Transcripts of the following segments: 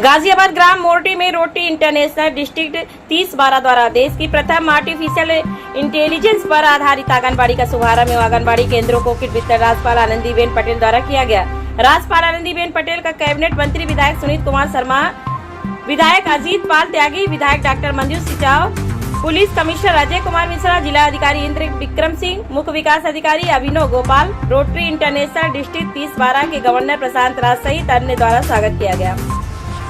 गाजियाबाद ग्राम Morte में रोटी international District 30/12 द्वारा देश की प्रथम आर्टिफिशियल इंटेलिजेंस पर आधारित आंगनबाड़ी का शुभारंभ एवं आंगनबाड़ी केंद्रों को किट वितरण राज्यपाल आनंदीबेन पटेल द्वारा किया गया। राज्यपाल आनंदीबेन पटेल का कैबिनेट मंत्री विधायक सुनीत कुमार शर्मा, विधायक अजीत पाल त्यागी, विधायक doctor Manju Sinchav, police commissioner Ajay Kumar Mishra, जिला अधिकारी इंद्र विक्रम सिंह, मुख्य विकास अधिकारी Abhinav Gopal, Rotary International District 30/12 के गवर्नर प्रशांत राज सहित अन्य द्वारा स्वागत किया गया।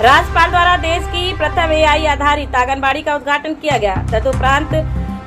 राज्यपाल द्वारा देश की प्रथम AI आधारित आंगनबाड़ी का उद्घाटन किया गया। तदुपरांत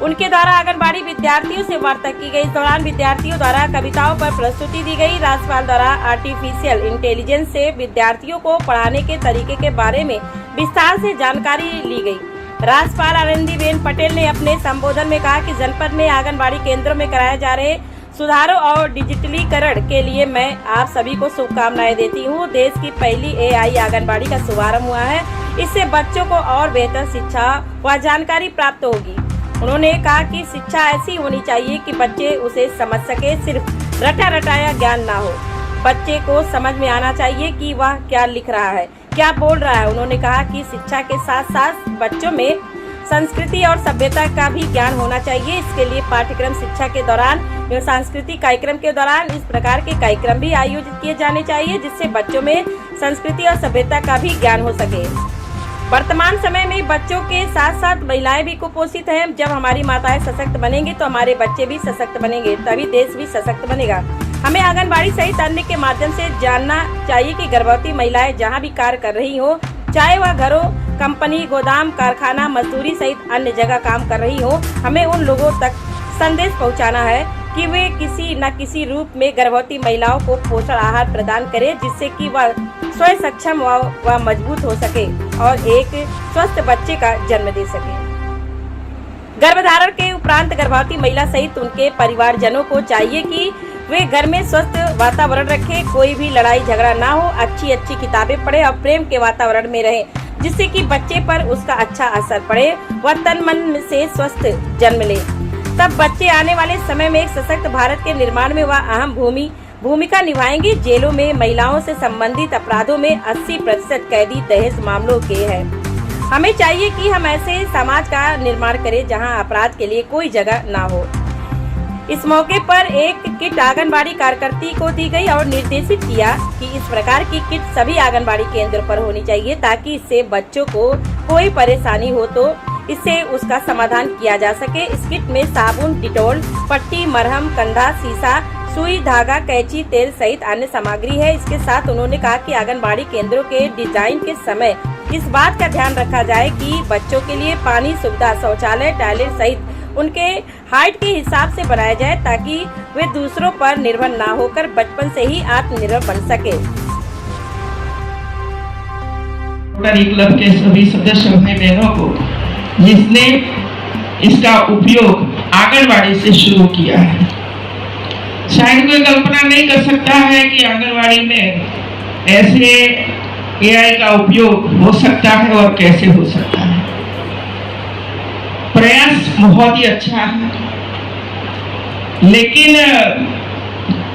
उनके द्वारा आंगनबाड़ी विद्यार्थियों से वार्ता की गई। इस दौरान विद्यार्थियों द्वारा कविताओं पर प्रस्तुति दी गई। राज्यपाल द्वारा आर्टिफिशियल इंटेलिजेंस से विद्यार्थियों को पढ़ाने के तरीके के बारे में विस्तार से जानकारी ली गई। राज्यपाल आनंदीबेन पटेल ने अपने संबोधन में कहा कि जनपद में आंगनबाड़ी केंद्रों में कराए जा रहे सुधारों और डिजिटलीकरण के लिए मैं आप सभी को शुभकामनाएं देती हूं। देश की पहली AI आंगनबाड़ी का शुभारंभ हुआ है। इससे बच्चों को और बेहतर शिक्षा व जानकारी प्राप्त होगी। उन्होंने कहा कि शिक्षा ऐसी होनी चाहिए कि बच्चे उसे समझ सके, सिर्फ रटा रटाया ज्ञान ना हो। बच्चे को समझ में आना चाहिए कि वह क्या लिख रहा है, क्या बोल रहा है। उन्होंने कहा कि शिक्षा के साथ साथ बच्चों में संस्कृति और सभ्यता का भी ज्ञान होना चाहिए। इसके लिए पाठ्यक्रम शिक्षा के दौरान एवं सांस्कृतिक कार्यक्रम के दौरान इस प्रकार के कार्यक्रम भी आयोजित किए जाने चाहिए, जिससे बच्चों में संस्कृति और सभ्यता का भी ज्ञान हो सके। वर्तमान समय में बच्चों के साथ साथ महिलाएं भी कुपोषित हैं। जब हमारी माताएं सशक्त बनेंगी तो हमारे बच्चे भी सशक्त बनेंगे, तभी देश भी सशक्त बनेगा। हमें आंगनबाड़ी सहित अन्य के माध्यम से जानना चाहिए कि गर्भवती महिलाएं जहां भी कार्य कर रही हो, चाहे वह घरों, कंपनी, गोदाम, कारखाना, मजदूरी सहित अन्य जगह काम कर रही हो, हमें उन लोगों तक संदेश पहुंचाना है कि वे किसी न किसी रूप में गर्भवती महिलाओं को पोषण आहार प्रदान करें, जिससे कि वह स्वयं सक्षम व मजबूत हो सके और एक स्वस्थ बच्चे का जन्म दे सके। गर्भधारण के उपरांत गर्भवती महिला सहित उनके परिवारजनों को चाहिए कि वे घर में स्वस्थ वातावरण रखें, कोई भी लड़ाई झगड़ा ना हो, अच्छी किताबें पढ़े और प्रेम के वातावरण में रहे, जिससे कि बच्चे पर उसका अच्छा असर पड़े, वह तन मन से स्वस्थ जन्म ले। तब बच्चे आने वाले समय में एक सशक्त भारत के निर्माण में वह अहम भूमिका निभाएंगे। जेलों में महिलाओं से संबंधित अपराधों में 80% कैदी दहेज मामलों के हैं। हमें चाहिए कि हम ऐसे समाज का निर्माण करें जहां अपराध के लिए कोई जगह ना हो। इस मौके पर एक किट आंगनबाड़ी कार्यकर्ती को दी गई और निर्देशित किया कि इस प्रकार की किट सभी आंगनबाड़ी केंद्र पर होनी चाहिए, ताकि इससे बच्चों को कोई परेशानी हो तो इससे उसका समाधान किया जा सके। इस किट में साबुन, डिटॉल, पट्टी, मरहम, कंधा, शीशा, सुई, धागा, कैंची, तेल सहित अन्य सामग्री है। इसके साथ उन्होंने कहा कि आंगनबाड़ी केंद्रों के डिजाइन के समय इस बात का ध्यान रखा जाए कि बच्चों के लिए पानी सुविधा, शौचालय, टॉयलेट सहित उनके हाइट के हिसाब से बनाया जाए, ताकि वे दूसरों पर निर्भर ना होकर बचपन से ही आत्मनिर्भर बन सके। रोटरी क्लब के सभी सदस्य भाई बहनों को, जिसने इसका उपयोग आंगनबाड़ी से शुरू किया है। शायद कोई कल्पना नहीं कर सकता है कि आंगनबाड़ी में ऐसे AI का उपयोग हो सकता है और कैसे हो सकता है। प्रयास बहुत ही अच्छा है, लेकिन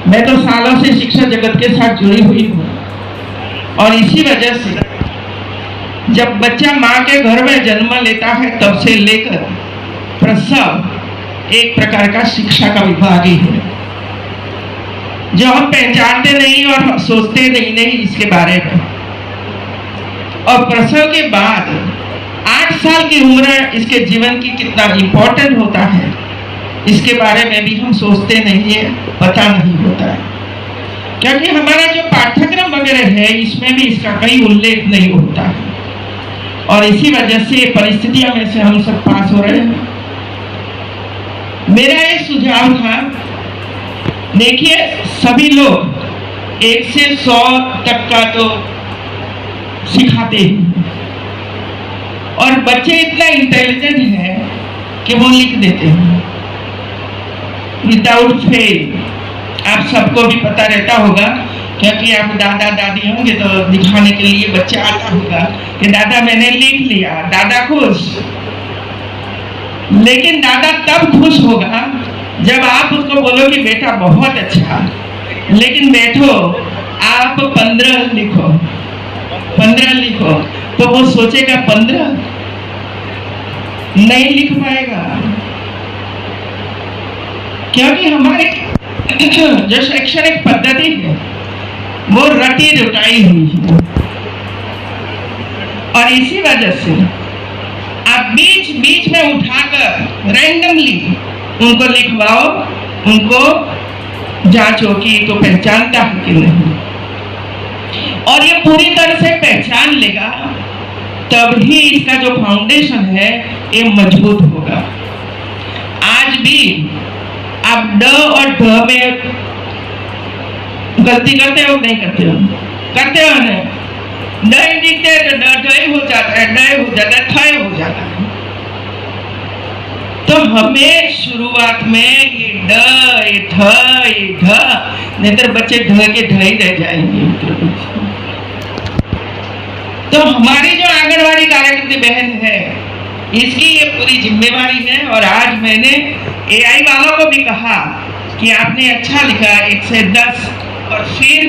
मैं तो सालों से शिक्षा जगत के साथ जुड़ी हुई हूँ और इसी वजह से जब बच्चा माँ के घर में जन्म लेता है तब से लेकर प्रसव एक प्रकार का शिक्षा का विभाग ही है, जो हम पहचानते नहीं और सोचते नहीं इसके बारे में। और प्रसव के बाद 8 साल की उम्र इसके जीवन की कितना इम्पोर्टेंट होता है, इसके बारे में भी हम सोचते नहीं है, पता नहीं होता है, क्योंकि हमारा जो पाठ्यक्रम वगैरह है इसमें भी इसका कहीं उल्लेख नहीं होता है। और इसी वजह से परिस्थितियों में से हम सब पास हो रहे हैं। मेरा एक सुझाव था, देखिए सभी लोग 1 से 100 तक का तो सिखाते हैं और बच्चे इतना इंटेलिजेंट हैं कि वो लिख देते हैं विदाउट फेल। आप सबको भी पता रहता होगा, क्योंकि आप दादा दादी होंगे तो दिखाने के लिए बच्चा आता होगा कि दादा मैंने लिख लिया, दादा खुश। लेकिन दादा तब खुश होगा जब आप उसको बोलो कि बेटा बहुत अच्छा, लेकिन बैठो आप 15 लिखो। 15 लिखो, तो वो सोचेगा 15 नहीं लिख पाएगा, क्योंकि हमारी जो शैक्षणिक पद्धति है वो रटी रुटाई हुई है। और इसी वजह से आप बीच बीच में उठाकर रैंडमली उनको लिखवाओ, उनको जांचो कि तो पहचानता है कि नहीं, और ये पूरी तरह से पहचान लेगा तभी इसका जो फाउंडेशन है ये मजबूत होगा। आज भी आप ड और ढ में गलती करते हो नहीं करते हो? करते हो ना? ड लिखते हैं तो ड हो जाता है, ड हो जाता है, थ हो जाता है। तो हमें शुरुआत में ये ड, ये थ, ये ढ, नहीं तो बच्चे ढ के ढ ही रह जाएंगे। तो हमारी जो आंगनवाड़ी कार्यकर्ती बहन है, इसकी ये पूरी जिम्मेवारी है। और आज मैंने एआई वालों को भी कहा कि आपने अच्छा लिखा 1 से 10, और फिर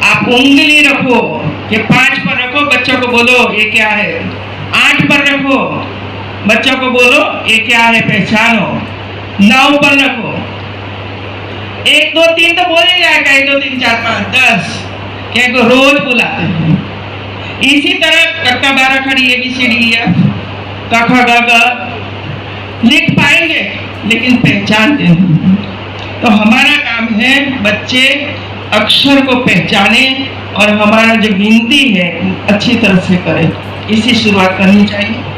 आप उंगली रखो कि 5 पर रखो, बच्चों को बोलो ये क्या है। 8 पर रखो, बच्चों को बोलो ये क्या है, पहचानो। 9 पर रखो, 1 2 3 तो बोले जाएगा, 1 2 3 4 5 10 क्या को रोज बुलाते हैं। इसी तरह कक्का 12 खड़ी ABCD क ख ग घ लिख पाएंगे, लेकिन पहचानते नहीं। तो हमारा काम है बच्चे अक्षर को पहचाने और हमारा जो गिनती है अच्छी तरह से करें। इसी शुरुआत करनी चाहिए।